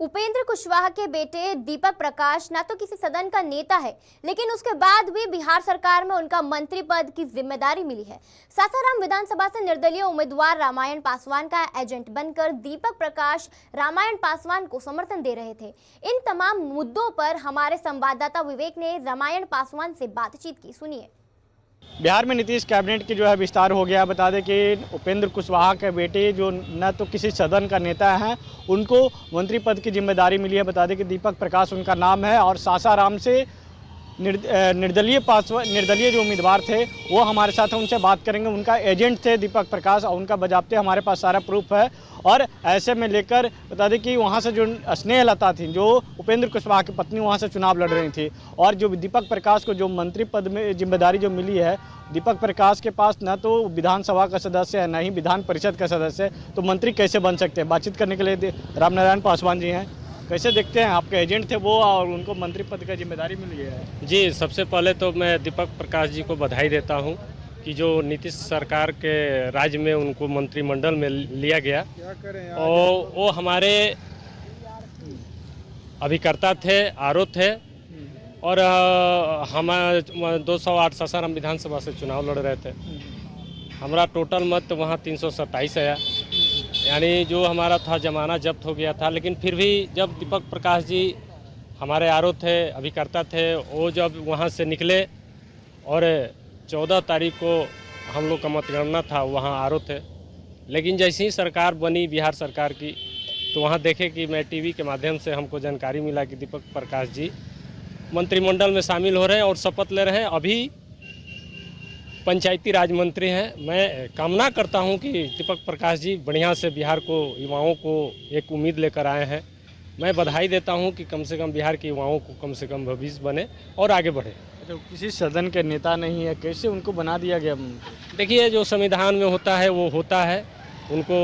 उपेंद्र कुशवाहा के बेटे दीपक प्रकाश न तो किसी सदन का नेता है, लेकिन उसके बाद भी बिहार सरकार में उनका मंत्री पद की जिम्मेदारी मिली है। सासाराम विधानसभा से निर्दलीय उम्मीदवार रामायण पासवान का एजेंट बनकर दीपक प्रकाश रामायण पासवान को समर्थन दे रहे थे। इन तमाम मुद्दों पर हमारे संवाददाता विवेक ने रामायण पासवान से बातचीत की, सुनिए। बिहार में नीतीश कैबिनेट की विस्तार हो गया। बता दें कि उपेंद्र कुशवाहा के बेटे जो न तो किसी सदन का नेता हैं, उनको मंत्री पद की जिम्मेदारी मिली है। बता दें कि दीपक प्रकाश उनका नाम है और सासाराम से निर्दलीय जो उम्मीदवार थे वो हमारे साथ हैं, उनसे बात करेंगे। उनका एजेंट थे दीपक प्रकाश और उनका बजाबते हमारे पास सारा प्रूफ है। और ऐसे में लेकर बता दें कि वहाँ से जो स्नेहलता थी, जो उपेंद्र कुशवाहा की पत्नी, वहाँ से चुनाव लड़ रही थी। और जो दीपक प्रकाश को जो मंत्री पद में जिम्मेदारी जो मिली है, दीपक प्रकाश के पास न तो विधानसभा का सदस्य है, न ही विधान परिषद का सदस्य है, तो मंत्री कैसे बन सकते हैं। बातचीत करने के लिए रामनारायण पासवान जी हैं। कैसे देखते हैं, आपके एजेंट थे वो और उनको मंत्री पद का जिम्मेदारी मिली है। जी, सबसे पहले तो मैं दीपक प्रकाश जी को बधाई देता हूं कि जो नीतीश सरकार के राज्य में उनको मंत्रिमंडल में लिया गया और वो हमारे अभिकर्ता थे, आरओ थे और हम 208 सासाराम विधानसभा से चुनाव लड़ रहे थे। हमारा टोटल मत वहाँ 327 आया, यानी जो हमारा था जमाना जब्त हो गया था। लेकिन फिर भी जब दीपक प्रकाश जी हमारे आरओ थे, अभिकर्ता थे, वो जब वहाँ से निकले और 14 तारीख को हम लोग का मतगणना था, वहाँ आरओ थे। लेकिन जैसे ही सरकार बनी बिहार सरकार की, तो वहाँ देखे कि मैं टीवी के माध्यम से हमको जानकारी मिला कि दीपक प्रकाश जी मंत्रिमंडल में शामिल हो रहे हैं और शपथ ले रहे हैं। अभी पंचायती राज मंत्री हैं। मैं कामना करता हूं कि दीपक प्रकाश जी बढ़िया से बिहार को, युवाओं को एक उम्मीद लेकर आए हैं। मैं बधाई देता हूं कि कम से कम बिहार के युवाओं को कम से कम भविष्य बने और आगे बढ़े। तो किसी सदन के नेता नहीं है, कैसे उनको बना दिया गया? देखिए, जो संविधान में होता है वो होता है। उनको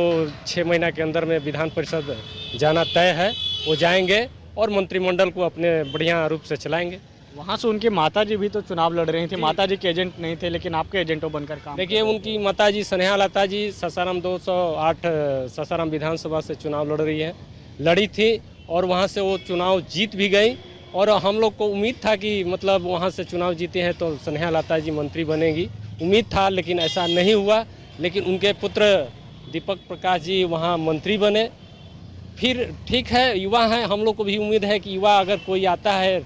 6 महीना के अंदर में विधान परिषद जाना तय है, वो जाएंगे और मंत्रिमंडल को अपने बढ़िया रूप से चलाएंगे। वहाँ से उनकी माताजी भी तो चुनाव लड़ रही थी। माताजी के एजेंट नहीं थे, लेकिन आपके एजेंटों बनकर काम। देखिए, उनकी माताजी स्नेहलता जी सासाराम 208 सासाराम विधानसभा से चुनाव लड़ी थी और वहाँ से वो चुनाव जीत भी गई। और हम लोग को उम्मीद था कि मतलब वहाँ से चुनाव जीते हैं तो स्नेहलता जी मंत्री बनेगी, उम्मीद था। लेकिन ऐसा नहीं हुआ। लेकिन उनके पुत्र दीपक प्रकाश जी वहाँ मंत्री बने। फिर ठीक है, युवा हैं, हम लोग को भी उम्मीद है कि युवा अगर कोई आता है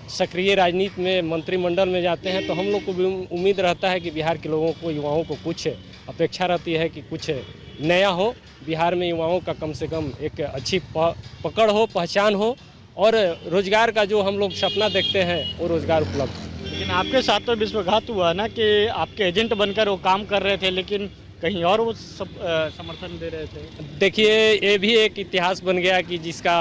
सक्रिय राजनीति में, मंत्रिमंडल में जाते हैं, तो हम लोग को भी उम्मीद रहता है कि बिहार के लोगों को, युवाओं को कुछ अपेक्षा रहती है कि कुछ नया हो। बिहार में युवाओं का कम से कम एक अच्छी पकड़ हो, पहचान हो और रोजगार का जो हम लोग सपना देखते हैं वो रोजगार उपलब्ध। लेकिन आपके साथ तो विश्वासघात हुआ ना कि आपके एजेंट बनकर वो काम कर रहे थे, लेकिन कहीं और वो समर्थन दे रहे थे। देखिए, ये भी एक इतिहास बन गया कि जिसका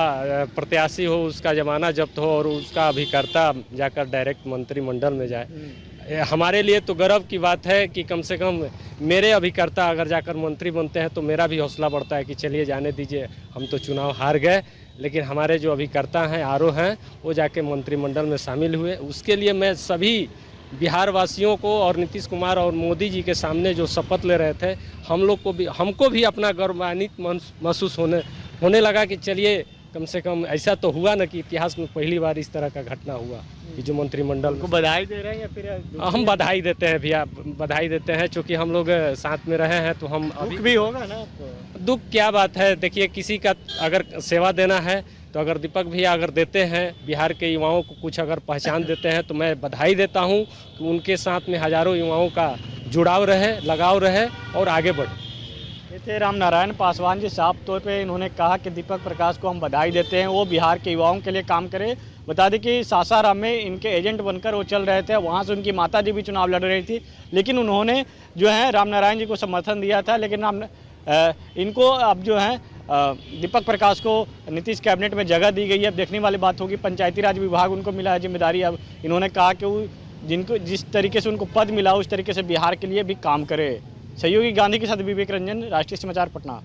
प्रत्याशी हो उसका जमाना जब्त हो और उसका अभिकर्ता जाकर डायरेक्ट मंत्रिमंडल में जाए। हमारे लिए तो गर्व की बात है कि कम से कम मेरे अभिकर्ता अगर जाकर मंत्री बनते हैं तो मेरा भी हौसला बढ़ता है कि चलिए जाने दीजिए, हम तो चुनाव हार गए, लेकिन हमारे जो अभिकर्ता हैं, आरओ हैं, वो जाके मंत्रिमंडल में शामिल हुए। उसके लिए मैं सभी बिहार वासियों को और नीतीश कुमार और मोदी जी के सामने जो शपथ ले रहे थे, हमको भी अपना गौरवान्वित महसूस होने लगा कि चलिए कम से कम ऐसा तो हुआ ना कि इतिहास में पहली बार इस तरह का घटना हुआ कि जो मंत्रिमंडल को बधाई दे रहे हैं। या फिर हम बधाई देते हैं भैया, बधाई देते हैं, चूँकि हम लोग साथ में रहे हैं तो हम दुख भी होगा ना। दुख क्या बात है। देखिए, किसी का अगर सेवा देना है तो अगर दीपक भैया अगर देते हैं, बिहार के युवाओं को कुछ अगर पहचान देते हैं, तो मैं बधाई देता हूं कि उनके साथ में हजारों युवाओं का जुड़ाव रहे, लगाव रहे और आगे बढ़े। ये थे रामनारायण पासवान जी। साफ तौर पे इन्होंने कहा कि दीपक प्रकाश को हम बधाई देते हैं, वो बिहार के युवाओं के लिए काम करे। बता दें कि सासाराम में इनके एजेंट बनकर वो चल रहे थे। वहाँ से उनकी माताजी भी चुनाव लड़ रही थी, लेकिन उन्होंने जो है रामनारायण जी को समर्थन दिया था। लेकिन इनको अब जो है दीपक प्रकाश को नीतीश कैबिनेट में जगह दी गई है। अब देखने वाली बात होगी, पंचायती राज विभाग उनको मिला है जिम्मेदारी। अब इन्होंने कहा कि वो जिस तरीके से उनको पद मिला उस तरीके से बिहार के लिए भी काम करे। सहयोगी गांधी के साथ विवेक रंजन, राष्ट्रीय समाचार, पटना।